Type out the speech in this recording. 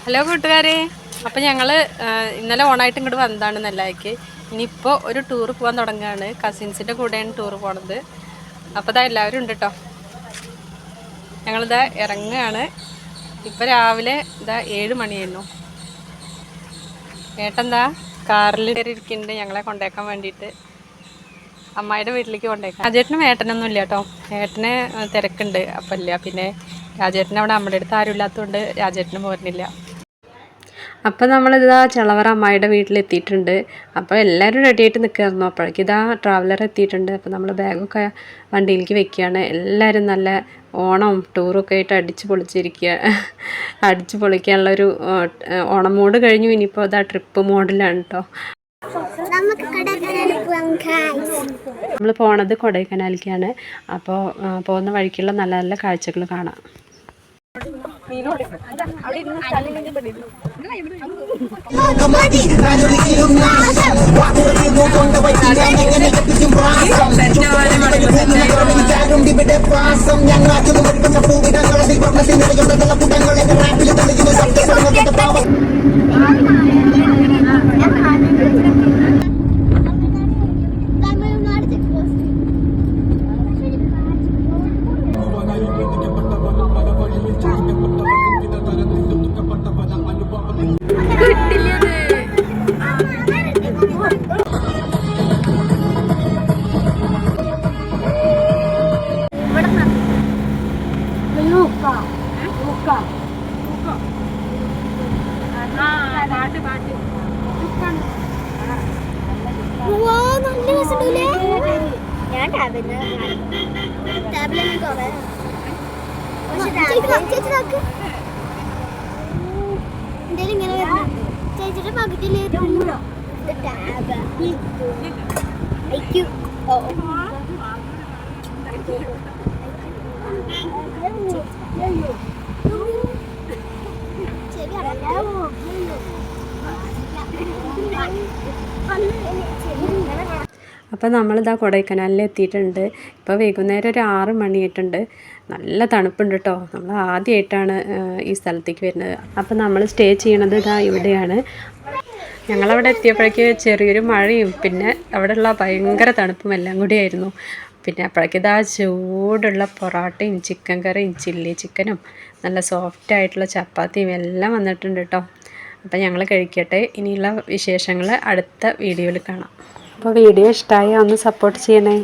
Hello കൂട്ടുകാരെ, അപ്പോൾ ഞങ്ങൾ ഇന്നലെ ഓണായിട്ട് ഇങ്ങോട്ട് വന്നതാണ് നെല്ലായിക്ക്. ഇനിയിപ്പോൾ ഒരു ടൂർ പോകാൻ തുടങ്ങുകയാണ്. കസിൻസിൻ്റെ കൂടെയാണ് ടൂർ പോണത്. അപ്പോൾ ഇതാ എല്ലാവരും ഉണ്ട് കേട്ടോ. ഞങ്ങളിതാ ഇറങ്ങുകയാണ്. ഇപ്പോൾ രാവിലെ ഇതാ 7 മണിയായിരുന്നു. ഏട്ടെന്താ കാറിൽ കയറിയിരിക്കുന്നുണ്ട് ഞങ്ങളെ കൊണ്ടേക്കാൻ വേണ്ടിയിട്ട്. അമ്മായിയുടെ വീട്ടിലേക്ക് കൊണ്ടേക്കാം. രാജേട്ടനും ഏട്ടനൊന്നും ഇല്ല കേട്ടോ. ഏട്ടന് തിരക്കുണ്ട്, അപ്പം ഇല്ല. പിന്നെ രാജേട്ടൻ അവിടെ നമ്മുടെ അടുത്ത് ആരും ഇല്ലാത്തതുകൊണ്ട് രാജേട്ടന് പോരുന്നില്ല. അപ്പോൾ നമ്മളിതാ ചളവറ അമ്മായിയുടെ വീട്ടിലെത്തിയിട്ടുണ്ട്. അപ്പോൾ എല്ലാവരും റെഡിയായിട്ട് നിൽക്കുമായിരുന്നു. അപ്പോഴേക്കും ഇതാ ട്രാവലർ എത്തിയിട്ടുണ്ട്. അപ്പോൾ നമ്മൾ ബാഗൊക്കെ വണ്ടിയിലേക്ക് വെക്കുകയാണ്. എല്ലാവരും നല്ല ഓണവും ടൂറൊക്കെ ആയിട്ട് അടിച്ച് പൊളിക്കാനുള്ളൊരു ഓണം മോഡ് കഴിഞ്ഞു. ഇനിയിപ്പോൾ ഇതാ ട്രിപ്പ് മോഡിലാണ് കേട്ടോ. നമ്മൾ പോണത് കൊടൈക്കനാലിലേക്കാണ്. അപ്പോൾ പോകുന്ന വഴിക്കുള്ള നല്ല നല്ല കാഴ്ചകൾ കാണാം. ചേച്ചിയുടെ പകുതിയില് അപ്പോൾ നമ്മളിതാ കൊടൈക്കനാലിൽ എത്തിയിട്ടുണ്ട്. ഇപ്പോൾ വൈകുന്നേരം ഒരു 6 മണിയായിട്ടുണ്ട്. നല്ല തണുപ്പുണ്ട് കേട്ടോ. നമ്മൾ ആദ്യമായിട്ടാണ് ഈ സ്ഥലത്തേക്ക് വരുന്നത്. അപ്പോൾ നമ്മൾ സ്റ്റേ ചെയ്യണത് ഇതാ ഇവിടെയാണ്. ഞങ്ങളവിടെ എത്തിയപ്പോഴേക്ക് ചെറിയൊരു മഴയും പിന്നെ അവിടെയുള്ള ഭയങ്കര തണുപ്പും എല്ലാം കൂടിയായിരുന്നു. പിന്നെ അപ്പോഴേക്കും ഇതാ ചൂടുള്ള പൊറോട്ടയും ചിക്കൻ കറിയും ചില്ലി ചിക്കനും നല്ല സോഫ്റ്റ് ആയിട്ടുള്ള ചപ്പാത്തിയും എല്ലാം വന്നിട്ടുണ്ട് കേട്ടോ. അപ്പോൾ ഞങ്ങൾ കഴിക്കട്ടെ. ഇനിയുള്ള വിശേഷങ്ങൾ അടുത്ത വീഡിയോയിൽ കാണാം. അപ്പോൾ വീഡിയോ ഇഷ്ടമായി ഒന്ന് സപ്പോർട്ട് ചെയ്യണേ.